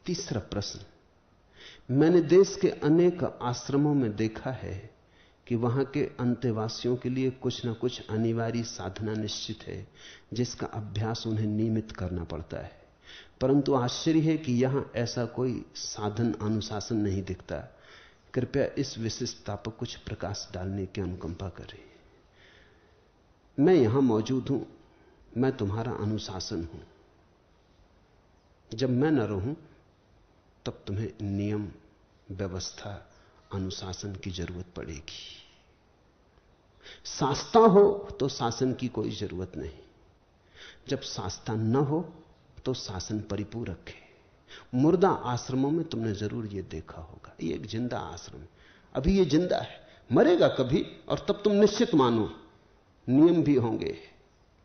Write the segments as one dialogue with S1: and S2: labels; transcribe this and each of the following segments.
S1: तीसरा प्रश्न, मैंने देश के अनेक आश्रमों में देखा है कि वहां के अंतेवासियों के लिए कुछ न कुछ अनिवार्य साधना निश्चित है जिसका अभ्यास उन्हें नियमित करना पड़ता है, परंतु आश्चर्य है कि यहां ऐसा कोई साधन अनुशासन नहीं दिखता। कृपया इस विशिष्टता पर कुछ प्रकाश डालने की अनुकंपा करें। मैं यहां मौजूद हूं, मैं तुम्हारा अनुशासन हूं। जब मैं न रहूं तब तुम्हें नियम, व्यवस्था, अनुशासन की जरूरत पड़ेगी। शास्ता हो तो शासन की कोई जरूरत नहीं। जब शास्ता न हो तो शासन परिपूरक है। मुर्दा आश्रमों में तुमने जरूर यह देखा होगा, ये एक जिंदा आश्रम, अभी ये जिंदा है, मरेगा कभी, और तब तुम निश्चित मानो नियम भी होंगे,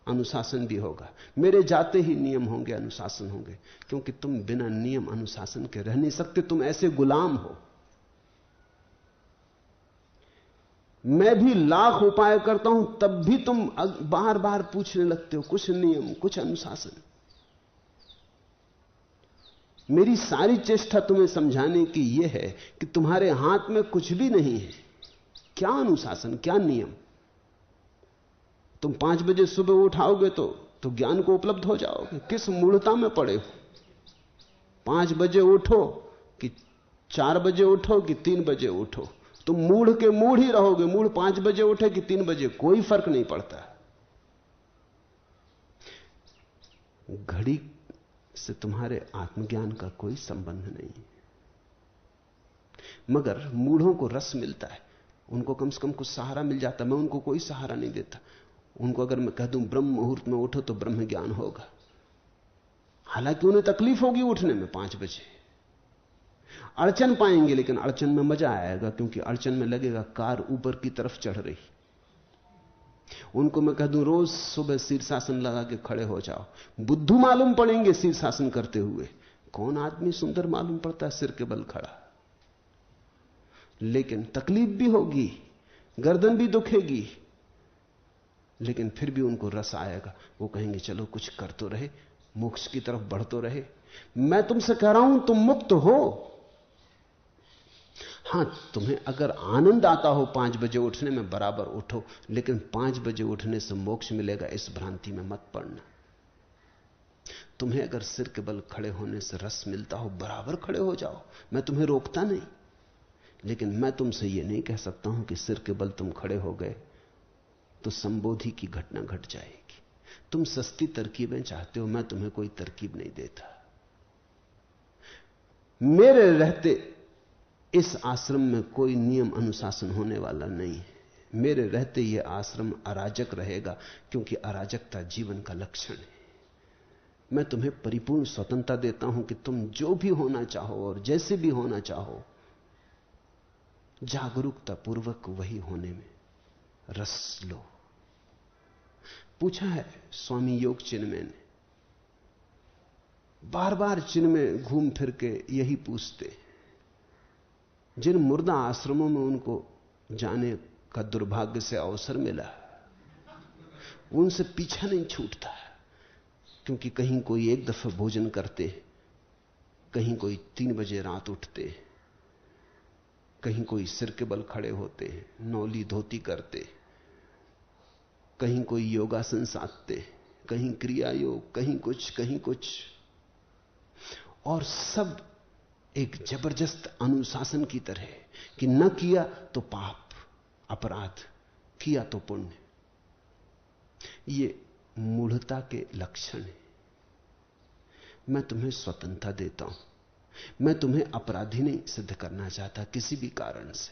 S1: अनुशासन भी होगा। मेरे जाते ही नियम होंगे, अनुशासन होंगे, क्योंकि तुम बिना नियम अनुशासन के रह नहीं सकते। तुम ऐसे गुलाम हो। मैं भी लाख उपाय करता हूं तब भी तुम बार बार पूछने लगते हो कुछ नियम, कुछ अनुशासन। मेरी सारी चेष्टा तुम्हें समझाने की यह है कि तुम्हारे हाथ में कुछ भी नहीं है। क्या अनुशासन, क्या नियम? तुम 5 बजे सुबह उठाओगे तो ज्ञान को उपलब्ध हो जाओगे। किस मूढ़ता में पड़े हो? 5 बजे उठो कि 4 बजे उठो कि 3 बजे उठो, तुम मूढ़ के मूढ़ ही रहोगे। मूढ़ 5 बजे उठे कि 3 बजे, कोई फर्क नहीं पड़ता। घड़ी से तुम्हारे आत्मज्ञान का कोई संबंध नहीं। मगर मूढ़ों को रस मिलता है, उनको कम से कम कुछ सहारा मिल जाता। मैं उनको कोई सहारा नहीं देता। उनको अगर मैं कह दूं ब्रह्म मुहूर्त में उठो तो ब्रह्म ज्ञान होगा, हालांकि उन्हें तकलीफ होगी उठने में 5 बजे, अड़चन पाएंगे, लेकिन अड़चन में मजा आएगा, क्योंकि अड़चन में लगेगा कार ऊपर की तरफ चढ़ रही। उनको मैं कह दूं रोज सुबह शीर्षासन लगा के खड़े हो जाओ, बुद्धू मालूम पड़ेंगे शीर्षासन करते हुए। कौन आदमी सुंदर मालूम पड़ता है सिर के बल खड़ा? लेकिन तकलीफ भी होगी, गर्दन भी दुखेगी, लेकिन फिर भी उनको रस आएगा। वो कहेंगे चलो कुछ कर तो रहे, मोक्ष की तरफ बढ़ तो रहे। मैं तुमसे कह रहा हूं तुम मुक्त हो। हां, तुम्हें अगर आनंद आता हो 5 बजे उठने में, बराबर उठो, लेकिन 5 बजे उठने से मोक्ष मिलेगा इस भ्रांति में मत पड़ना। तुम्हें अगर सिर के बल खड़े होने से रस मिलता हो, बराबर खड़े हो जाओ, मैं तुम्हें रोकता नहीं। लेकिन मैं तुमसे यह नहीं कह सकता हूं कि सिर के बल तुम खड़े हो गए तो संबोधि की घटना घट जाएगी। तुम सस्ती तरकीबें चाहते हो, मैं तुम्हें कोई तरकीब नहीं देता। मेरे रहते इस आश्रम में कोई नियम अनुशासन होने वाला नहीं है। मेरे रहते यह आश्रम अराजक रहेगा, क्योंकि अराजकता जीवन का लक्षण है। मैं तुम्हें परिपूर्ण स्वतंत्रता देता हूं कि तुम जो भी होना चाहो और जैसे भी होना चाहो, जागरूकता पूर्वक वही होने में रस लो। पूछा है स्वामी योग चिन्मय ने, बार बार चिन्मय घूम फिर के यही पूछते। जिन मुर्दा आश्रमों में उनको जाने का दुर्भाग्य से अवसर मिला, उनसे पीछा नहीं छूटता, क्योंकि कहीं कोई 1 दफे भोजन करते, कहीं कोई 3 बजे रात उठते, कहीं कोई सिर के बल खड़े होते, नौली धोती करते, कहीं कोई योगासन साधते, कहीं क्रिया योग, कहीं कुछ, और सब एक जबरदस्त अनुशासन की तरह कि न किया तो पाप, अपराध, किया तो पुण्य। ये मूढ़ता के लक्षण है। मैं तुम्हें स्वतंत्रता देता हूं। मैं तुम्हें अपराधी नहीं सिद्ध करना चाहता किसी भी कारण से,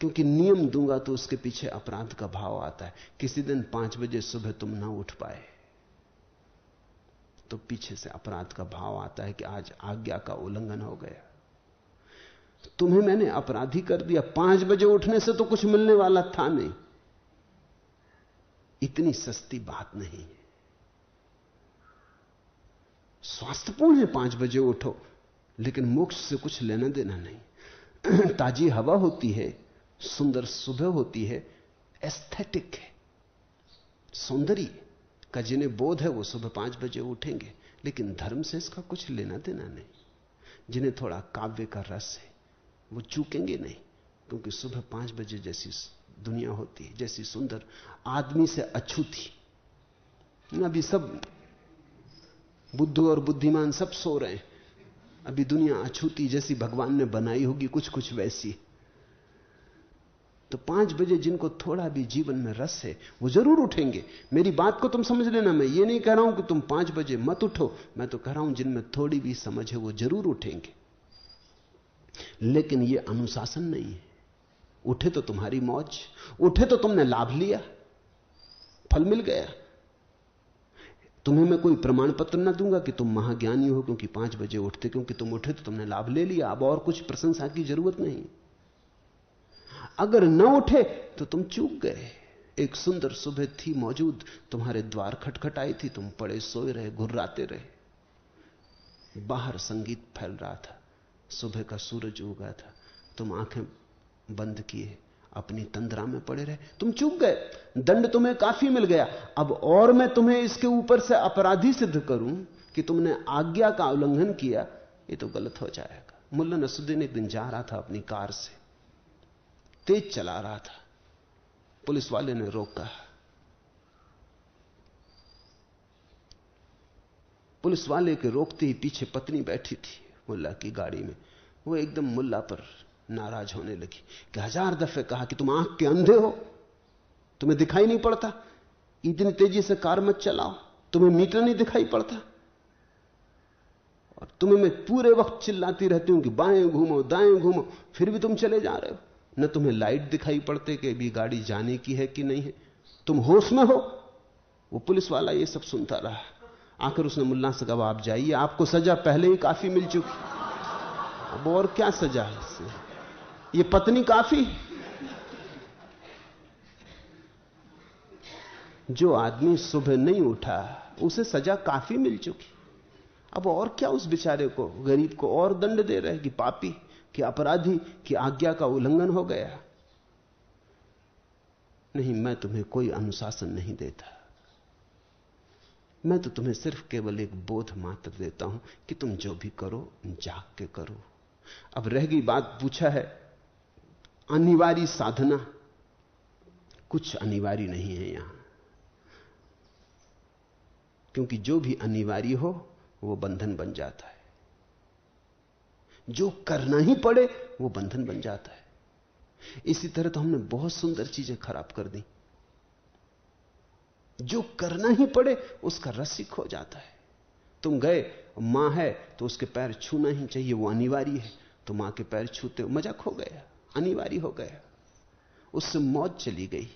S1: क्योंकि नियम दूंगा तो उसके पीछे अपराध का भाव आता है। किसी दिन 5 बजे सुबह तुम ना उठ पाए तो पीछे से अपराध का भाव आता है कि आज आज्ञा का उल्लंघन हो गया, तुम्हें मैंने अपराधी कर दिया। 5 बजे उठने से तो कुछ मिलने वाला था नहीं। इतनी सस्ती बात नहीं है। स्वास्थ्यपूर्ण है 5 बजे उठो, लेकिन मोक्ष से कुछ लेना देना नहीं। ताजी हवा होती है, सुंदर सुबह होती है, एस्थेटिक है, सौंदर्य का जिन्हें बोध है वो सुबह 5 बजे उठेंगे, लेकिन धर्म से इसका कुछ लेना देना नहीं। जिन्हें थोड़ा काव्य का रस है वो चूकेंगे नहीं, क्योंकि सुबह 5 बजे जैसी दुनिया होती है, जैसी सुंदर, आदमी से अछूती। अभी सब बुद्धू और बुद्धिमान सब सो रहे हैं, अभी दुनिया अछूती जैसी भगवान ने बनाई होगी कुछ कुछ वैसी। तो 5 बजे जिनको थोड़ा भी जीवन में रस है वो जरूर उठेंगे। मेरी बात को तुम समझ लेना, मैं ये नहीं कह रहा हूं कि तुम 5 बजे मत उठो, मैं तो कह रहा हूं जिनमें थोड़ी भी समझ है वो जरूर उठेंगे। लेकिन ये अनुशासन नहीं है। उठे तो तुम्हारी मौज, उठे तो तुमने लाभ लिया, फल मिल गया। तुम्हें मैं कोई प्रमाण पत्र ना दूंगा कि तुम महाज्ञानी हो क्योंकि 5 बजे उठते, क्योंकि तुम उठे तो तुमने लाभ ले लिया, अब और कुछ प्रशंसा की जरूरत नहीं। अगर न उठे तो तुम चूक गए। एक सुंदर सुबह थी मौजूद, तुम्हारे द्वार खटखटाई थी, तुम पड़े सोए रहे, घुर्राते रहे। बाहर संगीत फैल रहा था, सुबह का सूरज उगा था, तुम आंखें बंद किए अपनी तंद्रा में पड़े रहे, तुम चूक गए। दंड तुम्हें काफी मिल गया। अब और मैं तुम्हें इसके ऊपर से अपराधी सिद्ध करूं कि तुमने आज्ञा का उल्लंघन किया, ये तो गलत हो जाएगा। मुल्ला नसरुद्दीन एक दिन जा रहा था अपनी कार से, तेज चला रहा था, पुलिस वाले ने रोका। पुलिस वाले के रोकते ही पीछे पत्नी बैठी थी मुल्ला की गाड़ी में। वो एकदम मुल्ला पर नाराज होने लगी कि 1000 दफे कहा कि तुम आंख के अंधे हो, तुम्हें दिखाई नहीं पड़ता, इतनी तेजी से कार मत चलाओ, तुम्हें मीटर नहीं दिखाई पड़ता, और तुम्हें मैं पूरे वक्त चिल्लाती रहती हूं कि बाएं घूमो दाएं घूमो, फिर भी तुम चले जा रहे हो। न तुम्हें लाइट दिखाई पड़ते कि अभी गाड़ी जाने की है कि नहीं है, तुम होश में हो। वो पुलिस वाला ये सब सुनता रहा। आखिर उसने मुल्ला से कहा, आप जाइए, आपको सजा पहले ही काफी मिल चुकी, अब और क्या सजा है इससे, ये पत्नी काफी। जो आदमी सुबह नहीं उठा उसे सजा काफी मिल चुकी, अब और क्या उस बेचारे को, गरीब को और दंड दे रहे कि पापी, कि अपराधी, कि आज्ञा का उल्लंघन हो गया। नहीं, मैं तुम्हें कोई अनुशासन नहीं देता, मैं तो तुम्हें सिर्फ केवल एक बोध मात्र देता हूं कि तुम जो भी करो जाग के करो। अब रह गई बात, पूछा है अनिवार्य साधना, कुछ अनिवार्य नहीं है यहां, क्योंकि जो भी अनिवार्य हो वो बंधन बन जाता है, जो करना ही पड़े वो बंधन बन जाता है। इसी तरह तो हमने बहुत सुंदर चीजें खराब कर दी। जो करना ही पड़े उसका रस ही खो जाता है। तुम गए, मां है तो उसके पैर छूना ही चाहिए, वो अनिवार्य है, तो मां के पैर छूते हो, मजा खो गया, अनिवार्य हो गया, उससे मौज चली गई,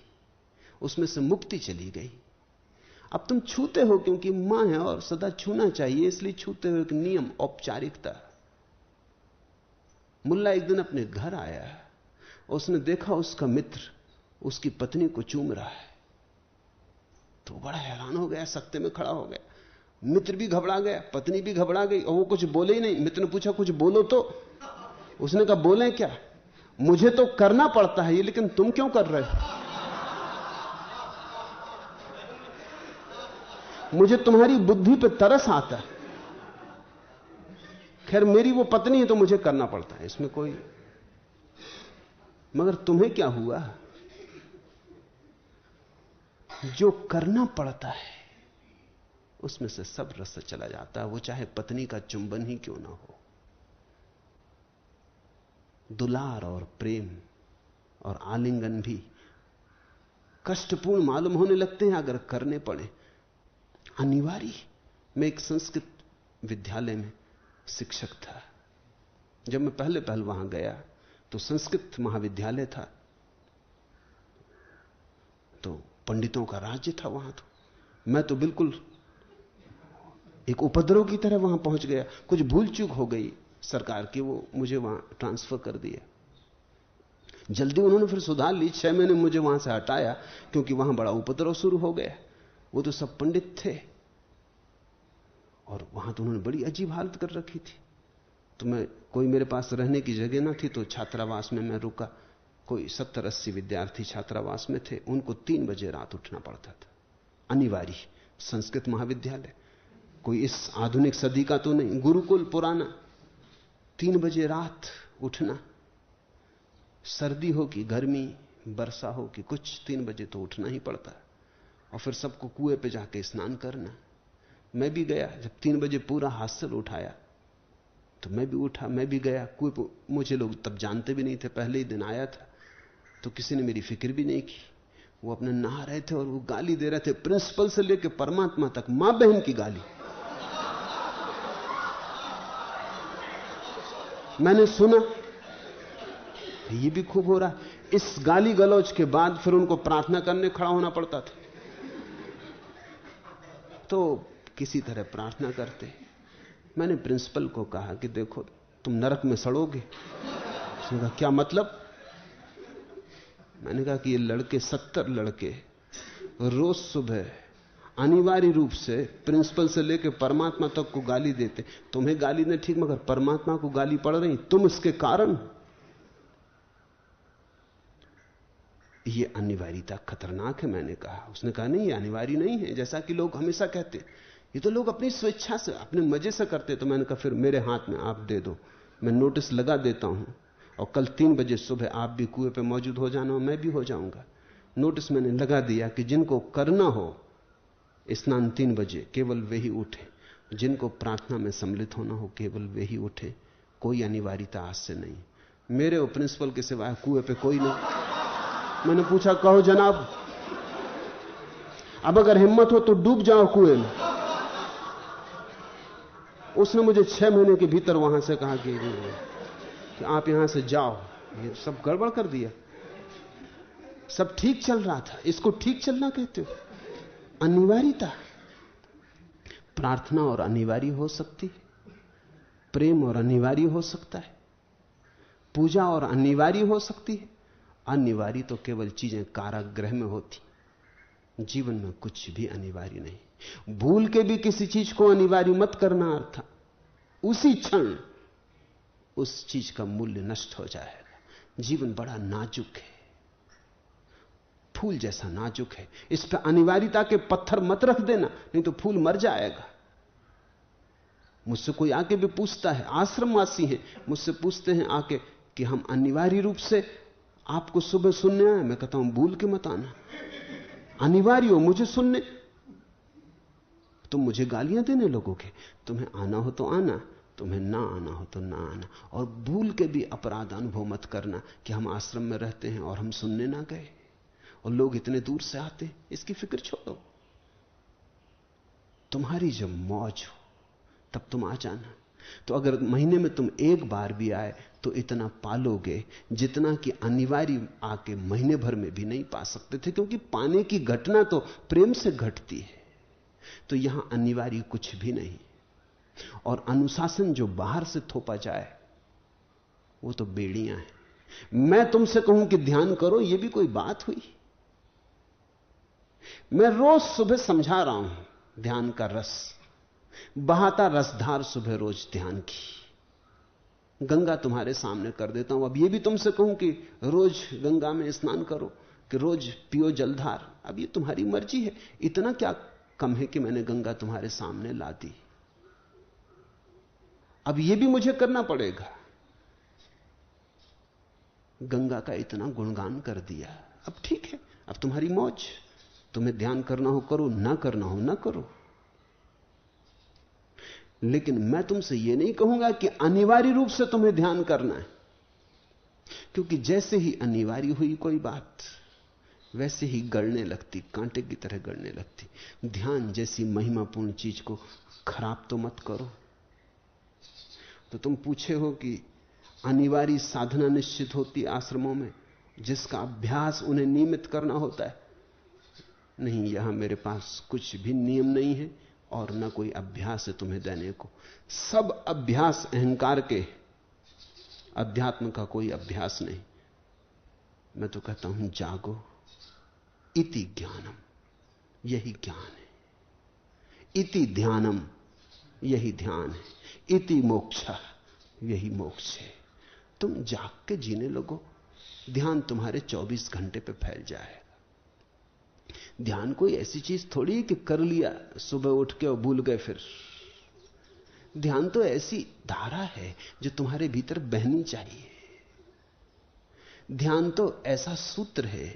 S1: उसमें से मुक्ति चली गई। अब तुम छूते हो क्योंकि मां है और सदा छूना चाहिए, इसलिए छूते हो, एक नियम, औपचारिकता। मुल्ला एक दिन अपने घर आया, उसने देखा उसका मित्र उसकी पत्नी को चूम रहा है, तो बड़ा हैरान हो गया, सख्ते में खड़ा हो गया। मित्र भी घबरा गया, पत्नी भी घबरा गई, और वो कुछ बोले ही नहीं। मित्र ने पूछा, कुछ बोलो तो। उसने कहा, बोले क्या, मुझे तो करना पड़ता है ये, लेकिन तुम क्यों कर रहे हो? मुझे तुम्हारी बुद्धि पे तरस आता है। खैर मेरी वो पत्नी है तो मुझे करना पड़ता है, इसमें कोई, मगर तुम्हें क्या हुआ? जो करना पड़ता है उसमें से सब रस चला जाता है, वो चाहे पत्नी का चुंबन ही क्यों ना हो। दुलार और प्रेम और आलिंगन भी कष्टपूर्ण मालूम होने लगते हैं अगर करने पड़े। अनिवार्य। मैं एक संस्कृत विद्यालय में शिक्षक था। जब मैं पहले वहां गया तो संस्कृत महाविद्यालय था, तो पंडितों का राज्य था वहां। तो मैं तो बिल्कुल एक उपद्रव की तरह वहां पहुंच गया। कुछ भूल चूक हो गई सरकार की, वो मुझे वहां ट्रांसफर कर दिया। जल्दी उन्होंने फिर सुधार ली, 6 महीने मुझे वहां से हटाया, क्योंकि वहां बड़ा उपद्रव शुरू हो गया। वो तो सब पंडित थे और वहां तो उन्होंने बड़ी अजीब हालत कर रखी थी। तो मैं, कोई मेरे पास रहने की जगह ना थी, तो छात्रावास में मैं रुका। कोई 70-80 विद्यार्थी छात्रावास में थे, उनको 3 बजे रात उठना पड़ता था, अनिवार्य। संस्कृत महाविद्यालय कोई इस आधुनिक सदी का तो नहीं, गुरुकुल पुराना। 3 बजे रात उठना, सर्दी हो कि गर्मी, वर्षा हो कि कुछ, 3 बजे तो उठना ही पड़ता है। और फिर सबको कुएं पे जाके स्नान करना। मैं भी गया, जब 3 बजे पूरा हासिल उठाया तो मैं भी उठा, मैं भी गया कुएं पे। मुझे लोग तब जानते भी नहीं थे, पहले ही दिन आया था, तो किसी ने मेरी फिक्र भी नहीं की। वो अपने नहा रहे थे और वो गाली दे रहे थे, प्रिंसिपल से लेकर परमात्मा तक, मां बहन की गाली। मैंने सुना ये भी खूब हो रहा है। इस गाली गलौज के बाद फिर उनको प्रार्थना करने खड़ा होना पड़ता था, तो किसी तरह प्रार्थना करते। मैंने प्रिंसिपल को कहा कि देखो तुम नरक में सड़ोगे। उसने कहा क्या मतलब? मैंने कहा कि ये लड़के 70 लड़के रोज सुबह अनिवार्य रूप से प्रिंसिपल से लेकर परमात्मा तक को गाली देते। तुम्हें गाली नहीं ठीक, मगर परमात्मा को गाली पड़ रही, तुम इसके कारण। ये अनिवार्यता खतरनाक है, मैंने कहा। उसने कहा नहीं, ये अनिवार्य नहीं है, जैसा कि लोग हमेशा कहते, ये तो लोग अपनी स्वेच्छा से, अपने मजे से करते। तो मैंने कहा फिर मेरे हाथ में आप दे दो, मैं नोटिस लगा देता हूं, और कल 3 बजे सुबह आप भी कुएं पे मौजूद हो जाना, मैं भी हो जाऊंगा। नोटिस मैंने लगा दिया कि जिनको करना हो स्नान 3 बजे केवल वे ही उठे, जिनको प्रार्थना में सम्मिलित होना हो केवल वे ही उठे, कोई अनिवार्यता आज से नहीं। मेरे और प्रिंसिपल के सिवाय कुएं पे कोई नहीं। मैंने पूछा कहो जनाब, अब अगर हिम्मत हो तो डूब जाओ कुएं में। उसने मुझे 6 महीने के भीतर वहां से कहा कि आप यहां से जाओ। ये सब गड़बड़ कर दिया। सब ठीक चल रहा था, इसको ठीक चलना कहते हो? अनिवार्यता। प्रार्थना और अनिवार्य हो सकती है, प्रेम और अनिवार्य हो सकता है, पूजा और अनिवार्य हो सकती है। अनिवार्य तो केवल चीजें कारागृह में होती, जीवन में कुछ भी अनिवार्य नहीं। भूल के भी किसी चीज को अनिवार्य मत करना, अर्थ उसी क्षण उस चीज का मूल्य नष्ट हो जाएगा। जीवन बड़ा नाजुक है, फूल जैसा नाजुक है। इस पर अनिवार्यता के पत्थर मत रख देना, नहीं तो फूल मर जाएगा। मुझसे कोई आके भी पूछता है, आश्रमवासी हैं, मुझसे पूछते हैं आके कि हम अनिवार्य रूप से आपको सुबह सुनने आए। मैं कहता हूं भूल के मत आना, अनिवार्य हो मुझे सुनने। तुम मुझे गालियां देने लगोगे, तुम्हें आना हो तो आना, तुम्हें ना आना हो तो ना आना। और भूल के भी अपराध अनुभव मत करना कि हम आश्रम में रहते हैं और हम सुनने ना गए और लोग इतने दूर से आते। इसकी फिक्र छोड़ो, तुम्हारी जब मौज हो तब तुम आ जाना। तो अगर महीने में तुम एक बार भी आए तो इतना पालोगे जितना कि अनिवार्य आके महीने भर में भी नहीं पा सकते थे, क्योंकि पाने की घटना तो प्रेम से घटती है। तो यहां अनिवार्य कुछ भी नहीं, और अनुशासन जो बाहर से थोपा जाए वो तो बेड़ियां हैं। मैं तुमसे कहूं कि ध्यान करो, यह भी कोई बात हुई? मैं रोज सुबह समझा रहा हूं ध्यान का रस, बहाता रसधार सुबह रोज ध्यान की। गंगा तुम्हारे सामने कर देता हूं। अब यह भी तुमसे कहूं कि रोज गंगा में स्नान करो, कि रोज पियो जलधार, अब ये तुम्हारी मर्जी है। इतना क्या कम है कि मैंने गंगा तुम्हारे सामने ला दी। अब यह भी मुझे करना पड़ेगा। गंगा का इतना गुणगान कर दिया, अब ठीक है, अब तुम्हारी मौज। तुम्हें ध्यान करना हो करो, ना करना हो ना करो। लेकिन मैं तुमसे यह नहीं कहूंगा कि अनिवार्य रूप से तुम्हें ध्यान करना है, क्योंकि जैसे ही अनिवार्य हुई कोई बात वैसे ही गड़ने लगती, कांटे की तरह गड़ने लगती। ध्यान जैसी महिमापूर्ण चीज को खराब तो मत करो। तो तुम पूछे हो कि अनिवार्य साधना निश्चित होती आश्रमों में जिसका अभ्यास उन्हें नियमित करना होता है। नहीं, यहां मेरे पास कुछ भी नियम नहीं है और न कोई अभ्यास है तुम्हें देने को। सब अभ्यास अहंकार के, अध्यात्म का कोई अभ्यास नहीं। मैं तो कहता हूं जागो, इति ज्ञानम, यही ज्ञान है। इति ध्यानम, यही ध्यान है। इति मोक्षा, यही मोक्ष है। तुम जाग के जीने लगो, ध्यान तुम्हारे 24 घंटे पे फैल जाएगा। ध्यान कोई ऐसी चीज थोड़ी है कि कर लिया सुबह उठ के और भूल गए। फिर ध्यान तो ऐसी धारा है जो तुम्हारे भीतर बहनी चाहिए। ध्यान तो ऐसा सूत्र है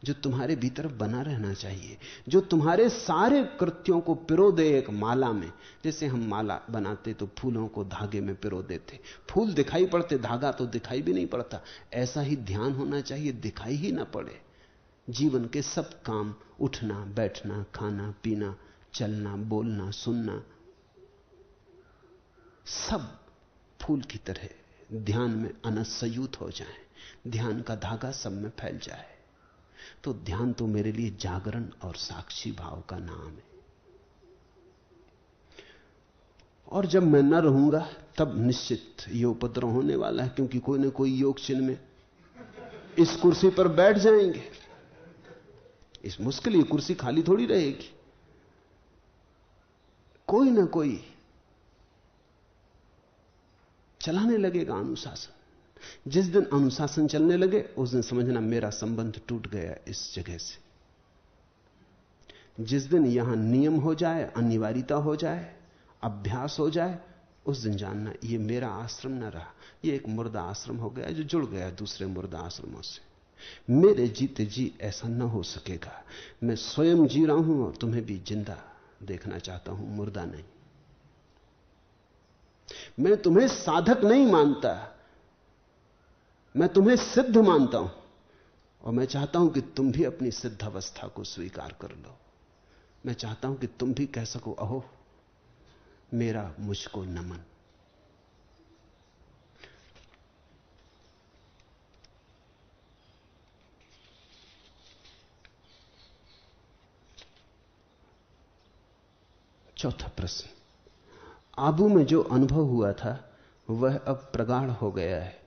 S1: जो तुम्हारे भीतर बना रहना चाहिए, जो तुम्हारे सारे कृत्यों को पिरो दे एक माला में। जैसे हम माला बनाते तो फूलों को धागे में पिरो देते, फूल दिखाई पड़ते, धागा तो दिखाई भी नहीं पड़ता। ऐसा ही ध्यान होना चाहिए, दिखाई ही ना पड़े। जीवन के सब काम, उठना बैठना, खाना पीना, चलना बोलना सुनना, सब फूल की तरह ध्यान में अनसयूत हो जाए, ध्यान का धागा सब में फैल जाए। तो ध्यान तो मेरे लिए जागरण और साक्षी भाव का नाम है। और जब मैं न रहूंगा तब निश्चित ये उपद्रव होने वाला है, क्योंकि कोई ना कोई योग चिन्ह में इस कुर्सी पर बैठ जाएंगे। इस मुश्किल ये कुर्सी खाली थोड़ी रहेगी, कोई ना कोई चलाने लगेगा अनुशासन। जिस दिन अनुशासन चलने लगे उस दिन समझना मेरा संबंध टूट गया इस जगह से। जिस दिन यहां नियम हो जाए, अनिवार्यता हो जाए, अभ्यास हो जाए, उस दिन जानना ये मेरा आश्रम न रहा, ये एक मुर्दा आश्रम हो गया जो जुड़ गया दूसरे मुर्दा आश्रमों से। मेरे जीते जी ऐसा न हो सकेगा। मैं स्वयं जी रहा हूं और तुम्हें भी जिंदा देखना चाहता हूं, मुर्दा नहीं। मैं तुम्हें साधक नहीं मानता, मैं तुम्हें सिद्ध मानता हूं। और मैं चाहता हूं कि तुम भी अपनी सिद्धावस्था को स्वीकार कर लो। मैं चाहता हूं कि तुम भी कह सको, अहो मेरा मुझको नमन। चौथा प्रश्न, आबू में जो अनुभव हुआ था वह अब प्रगाढ़ हो गया है।